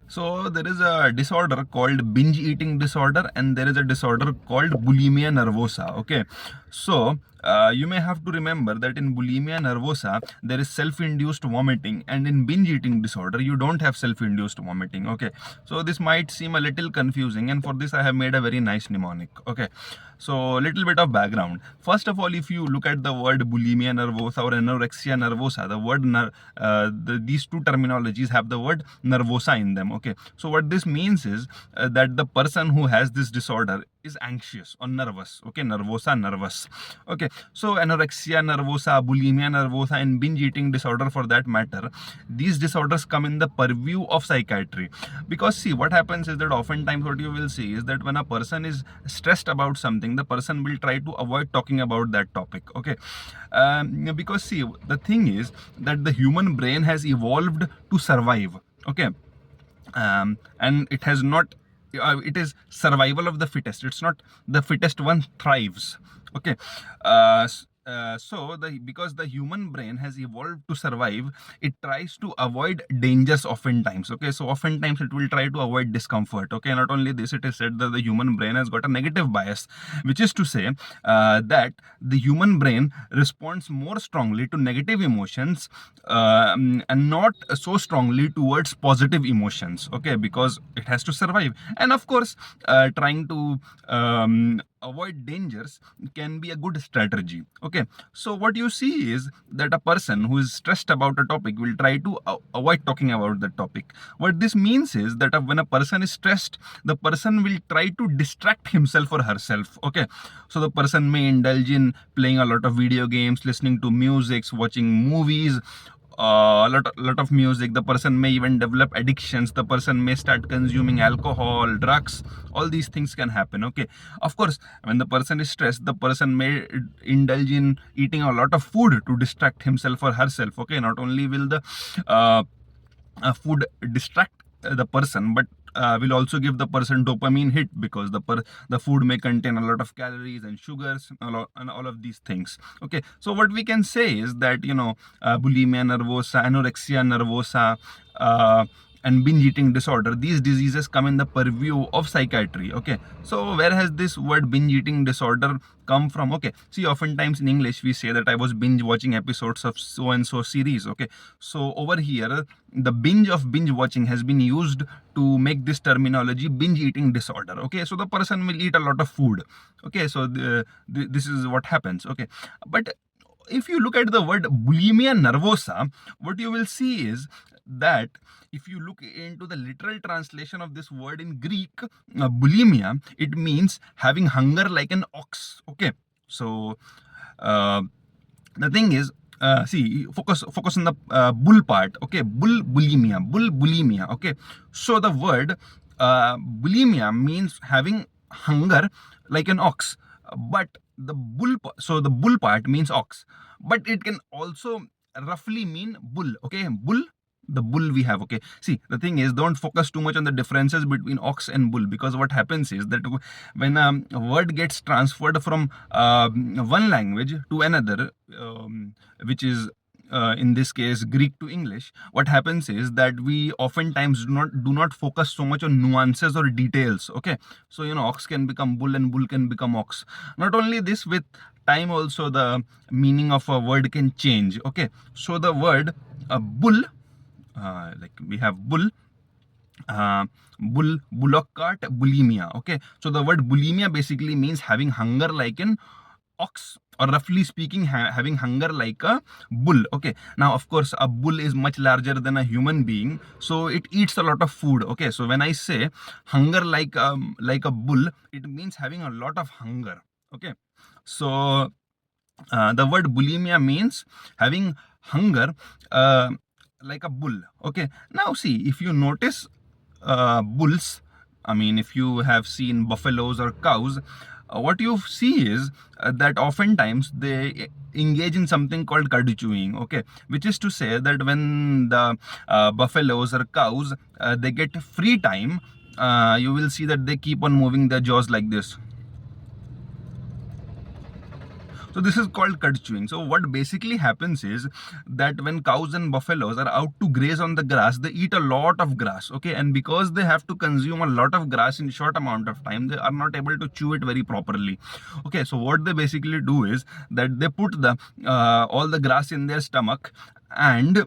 So there is a disorder called binge eating disorder, and there is a disorder called bulimia nervosa. Okay, so you may have to remember that in bulimia nervosa there is self-induced vomiting, and in binge eating disorder you don't have self-induced vomiting. Okay, so this might seem a little confusing, and for this I have made a very nice mnemonic. Okay, so little bit of background. First of all, if you look at the word bulimia nervosa or anorexia nervosa, the word these two terminologies have the word nervosa in them. Okay, so what this means is that the person who has this disorder is anxious or nervous. Okay, nervosa, nervous. Okay, so anorexia nervosa, bulimia nervosa, and binge eating disorder for that matter, these disorders come in the purview of psychiatry. Because see, what happens is that oftentimes what you will see is that when a person is stressed about something, the person will try to avoid talking about that topic. Okay, because see, the thing is that the human brain has evolved to survive. Okay, and it has not it is survival of the fittest. It's not the fittest one thrives. Okay, so the because the human brain has evolved to survive, it tries to avoid dangers oftentimes. Okay, so oftentimes it will try to avoid discomfort. Okay, not only this, it is said that the human brain has got a negative bias, which is to say that the human brain responds more strongly to negative emotions and not so strongly towards positive emotions. Okay, because it has to survive. And of course, trying to avoid dangers can be a good strategy. Okay, so what you see is that a person who is stressed about a topic will try to avoid talking about the topic. What this means is that when a person is stressed, the person will try to distract himself or herself. Okay, so the person may indulge in playing a lot of video games, listening to music, watching movies, a lot of music. The person may even develop addictions. The person may start consuming alcohol, drugs. All these things can happen. Okay, of course, when the person is stressed, the person may indulge in eating a lot of food to distract himself or herself. Okay, not only will the uh, food distract the person, but will also give the person dopamine hit, because the food may contain a lot of calories and sugars and all of these things. Okay, so what we can say is that bulimia nervosa, anorexia nervosa, and binge eating disorder, these diseases come in the purview of psychiatry. Okay, so where has this word binge eating disorder come from? Okay, see, oftentimes in English we say that I was binge watching episodes of so and so series. Okay, so over here the binge watching has been used to make this terminology binge eating disorder. Okay, so the person will eat a lot of food. Okay, so this is what happens. Okay, but if you look at the word bulimia nervosa, what you will see is that if you look into the literal translation of this word in Greek, bulimia, it means having hunger like an ox. Okay, so uh, the thing is, see, focus on the bull part. Okay, bulimia. Okay, so the word bulimia means having hunger like an ox, but the bull part means ox, but it can also roughly mean bull. Okay, the bull we have. Okay, see, the thing is, don't focus too much on the differences between ox and bull, because what happens is that when a word gets transferred from one language to another, which is in this case Greek to English, what happens is that we oftentimes do not focus so much on nuances or details. Okay, so ox can become bull and bull can become ox. Not only this, with time also the meaning of a word can change. Okay, so the word bull, like we have bull, bullock cart, bulimia. Okay, so the word bulimia basically means having hunger like an ox, or roughly speaking, having hunger like a bull. Okay, now of course a bull is much larger than a human being, so it eats a lot of food. Okay, so when I say hunger like a bull, it means having a lot of hunger. Okay, so the word bulimia means having hunger like a bull. Okay, now see, if you notice bulls, I mean, if you have seen buffaloes or cows, what you see is that oftentimes they engage in something called cud chewing. Okay, which is to say that when the buffaloes or cows they get free time, you will see that they keep on moving their jaws like this. So this is called cud chewing. So what basically happens is that when cows and buffaloes are out to graze on the grass, they eat a lot of grass, okay, and because they have to consume a lot of grass in short amount of time, they are not able to chew it very properly. Okay, so what they basically do is that they put the all the grass in their stomach, and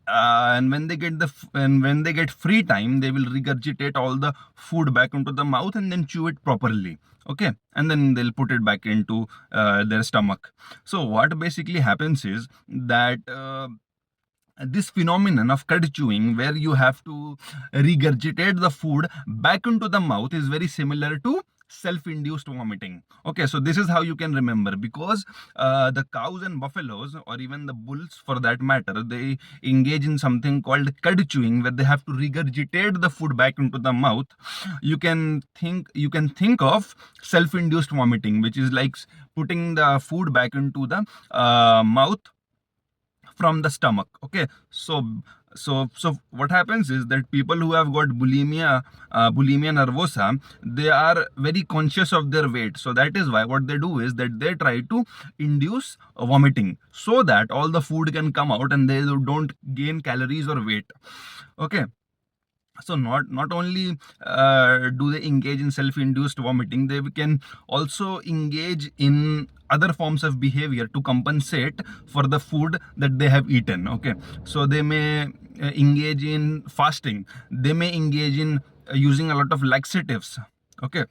when they get and when they get free time, they will regurgitate all the food back into the mouth and then chew it properly. Okay, and then they'll put it back into their stomach. So what basically happens is that this phenomenon of cud chewing, where you have to regurgitate the food back into the mouth, is very similar to self-induced vomiting. Okay, so this is how you can remember, because the cows and buffaloes, or even the bulls for that matter, they engage in something called cud chewing, where they have to regurgitate the food back into the mouth. You can think of self-induced vomiting, which is like putting the food back into the mouth from the stomach. Okay, so what happens is that people who have got bulimia nervosa, they are very conscious of their weight. So that is why what they do is that they try to induce vomiting, so that all the food can come out and they don't gain calories or weight. Okay, so not only do they engage in self-induced vomiting, they can also engage in other forms of behavior to compensate for the food that they have eaten. Okay, so they may engage in fasting, they may engage in using a lot of laxatives. Okay,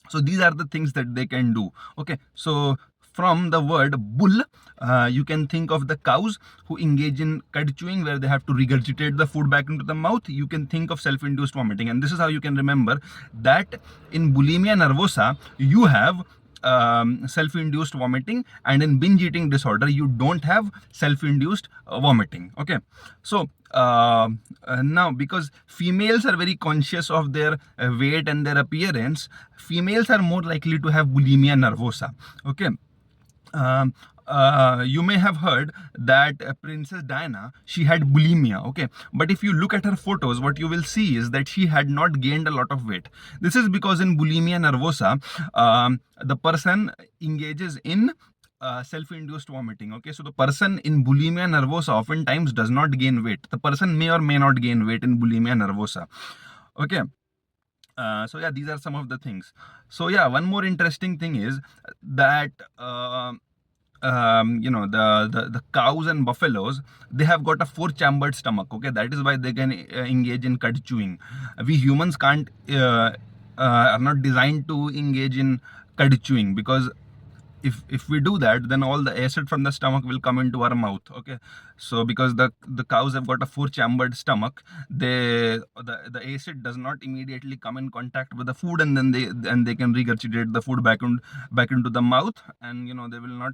so these are the things that they can do. Okay, so from the word bull, you can think of the cows who engage in cud chewing, where they have to regurgitate the food back into the mouth. You can think of self-induced vomiting, and this is how you can remember that in bulimia nervosa you have self-induced vomiting, and in binge eating disorder you don't have self-induced vomiting. Okay, so now, because females are very conscious of their weight and their appearance, females are more likely to have bulimia nervosa. Okay, you may have heard that Princess Diana, she had bulimia. Okay, but if you look at her photos, what you will see is that she had not gained a lot of weight. This is because in bulimia nervosa, the person engages in self-induced vomiting. Okay, so the person in bulimia nervosa oftentimes does not gain weight. The person may or may not gain weight in bulimia nervosa. Okay, so yeah, these are some of the things. So yeah, one more interesting thing is that the cows and buffaloes, they have got a four-chambered stomach. Okay, that is why they can engage in cud chewing. We humans can't are not designed to engage in cud chewing, because if we do that, then all the acid from the stomach will come into our mouth. Okay, so because the cows have got a four-chambered stomach, the acid does not immediately come in contact with the food, and then they can regurgitate the food back into the mouth, and they will not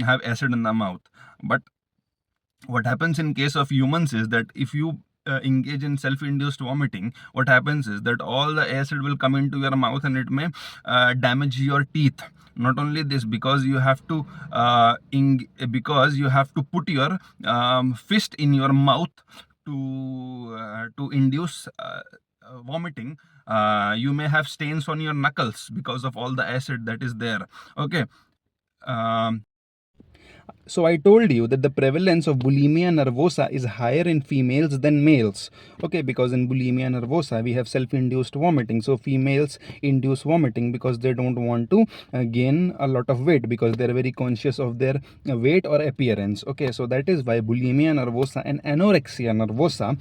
have acid in the mouth. But what happens in case of humans is that if you engage in self-induced vomiting, what happens is that all the acid will come into your mouth, and it may damage your teeth. Not only this, because you have to put your fist in your mouth to induce vomiting. You may have stains on your knuckles because of all the acid that is there. Okay, so I told you that the prevalence of bulimia nervosa is higher in females than males. Okay, because in bulimia nervosa we have self-induced vomiting. So females induce vomiting because they don't want to gain a lot of weight, because they're very conscious of their weight or appearance. Okay, so that is why bulimia nervosa and anorexia nervosa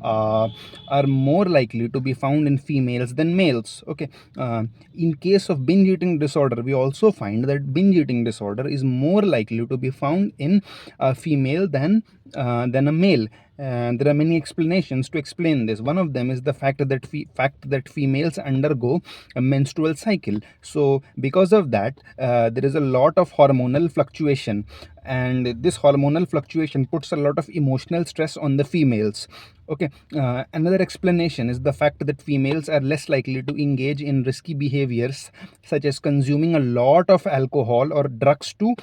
are more likely to be found in females than males. Okay, in case of binge eating disorder, we also find that binge eating disorder is more likely to be found in a female than a male. There are many explanations to explain this. One of them is the fact that females undergo a menstrual cycle. So because of that, there is a lot of hormonal fluctuation, and this hormonal fluctuation puts a lot of emotional stress on the females. Okay, another explanation is the fact that females are less likely to engage in risky behaviors, such as consuming a lot of alcohol or drugs to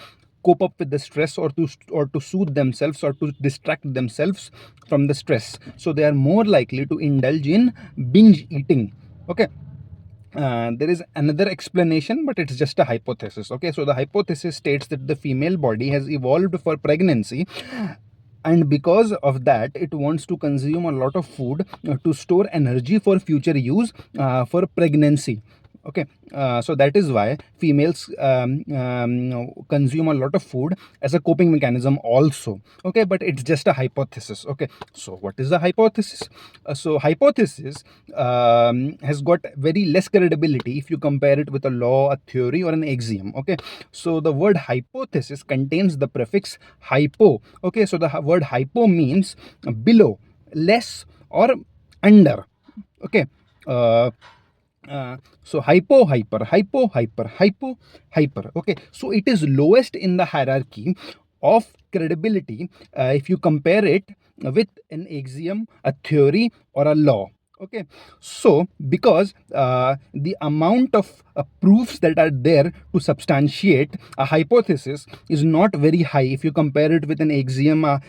cope up with the stress, or to soothe themselves, or to distract themselves from the stress. So they are more likely to indulge in binge eating. Okay, there is another explanation, but it's just a hypothesis. Okay, so the hypothesis states that the female body has evolved for pregnancy, and because of that it wants to consume a lot of food to store energy for future use for pregnancy. Okay, so that is why females consume a lot of food as a coping mechanism also. Okay, but it's just a hypothesis. Okay, so what is the hypothesis? So hypothesis has got very less credibility if you compare it with a law, a theory, or an axiom. Okay, so the word hypothesis contains the prefix hypo. Okay, so the word hypo means below, less, or under. Okay, uh, so hyper. Okay, so it is lowest in the hierarchy of credibility if you compare it with an axiom, a theory, or a law. Okay, so because the amount of proofs that are there to substantiate a hypothesis is not very high if you compare it with an axiom, a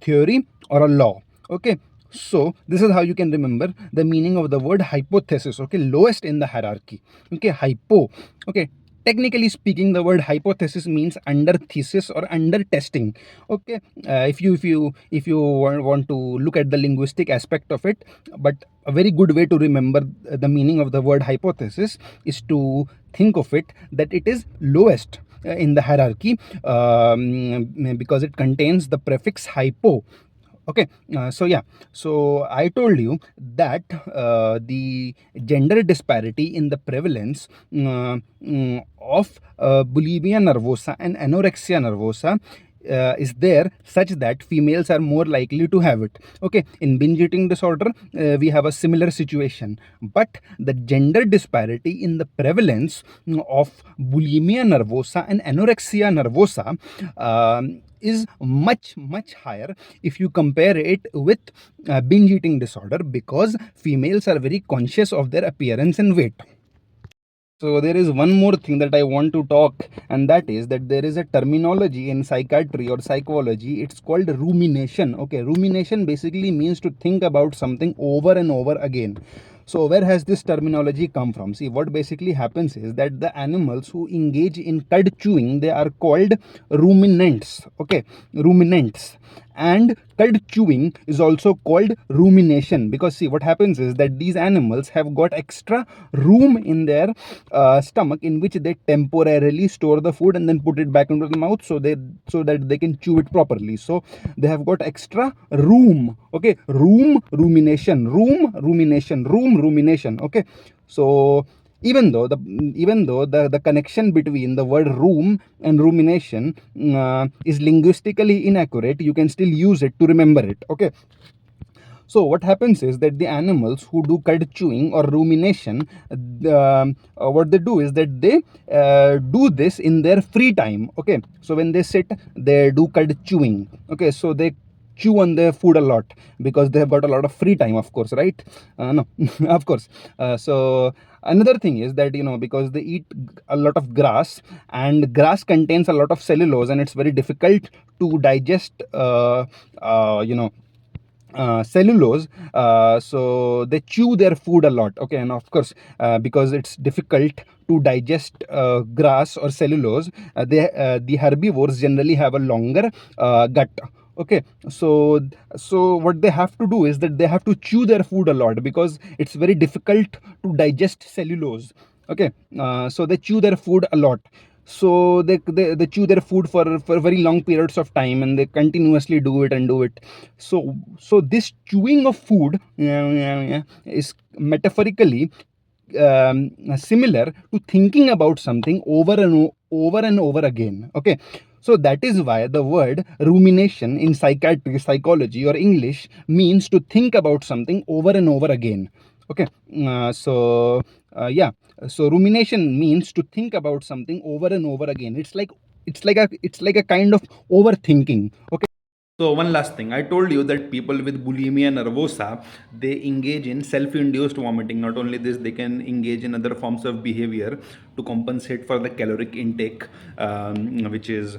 theory, or a law. Okay, so this is how you can remember the meaning of the word hypothesis. Okay, lowest in the hierarchy. Okay, hypo. Okay, technically speaking, the word hypothesis means under thesis or under testing. Okay, if you want to look at the linguistic aspect of it, but a very good way to remember the meaning of the word hypothesis is to think of it that it is lowest in the hierarchy, because it contains the prefix hypo. Okay, so yeah, so I told you that the gender disparity in the prevalence of bulimia nervosa and anorexia nervosa is there such that females are more likely to have it. Okay, in binge eating disorder we have a similar situation, but the gender disparity in the prevalence of bulimia nervosa and anorexia nervosa is much higher if you compare it with binge eating disorder, because females are very conscious of their appearance and weight. So there is one more thing that I want to talk, and that is that there is a terminology in psychiatry or psychology. It's called rumination. Okay, rumination basically means to think about something over and over again. So where has this terminology come from? See, what basically happens is that the animals who engage in cud chewing, they are called ruminants. Okay, ruminants. And cud chewing is also called rumination, because see, what happens is that these animals have got extra room in their stomach in which they temporarily store the food and then put it back into the mouth, so that they can chew it properly. So they have got extra room. Okay, room rumination. Okay, so even though the connection between the word room and rumination is linguistically inaccurate, you can still use it to remember it. Okay, so what happens is that the animals who do cud chewing or rumination, what they do is that they do this in their free time. Okay, so when they sit, they do cud chewing. Okay, so they chew on their food a lot because they have got a lot of free time, of course, right? No, of course. So another thing is that, because they eat a lot of grass, and grass contains a lot of cellulose, and it's very difficult to digest cellulose, so they chew their food a lot. Okay, and of course, because it's difficult to digest grass or cellulose, the herbivores generally have a longer gut. Okay, so what they have to do is that they have to chew their food a lot because it's very difficult to digest cellulose. Okay, so they chew their food a lot. So they chew their food for very long periods of time, and they continuously do it and do it. So this chewing of food is metaphorically similar to thinking about something over and over again. Okay, so that is why the word rumination in psychiatry, psychology, or English means to think about something over and over again. Okay, yeah, so rumination means to think about something over and over again. It's like a kind of overthinking. Okay, So one last thing, I told you that people with bulimia nervosa, they engage in self-induced vomiting. Not only this, they can engage in other forms of behavior to compensate for the caloric intake, which is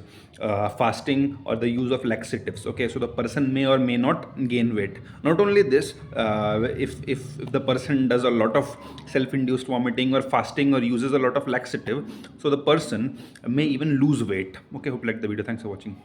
fasting or the use of laxatives. Okay, so the person may or may not gain weight. Not only this, if the person does a lot of self-induced vomiting or fasting or uses a lot of laxative, so the person may even lose weight. Okay, hope you like the video. Thanks for watching.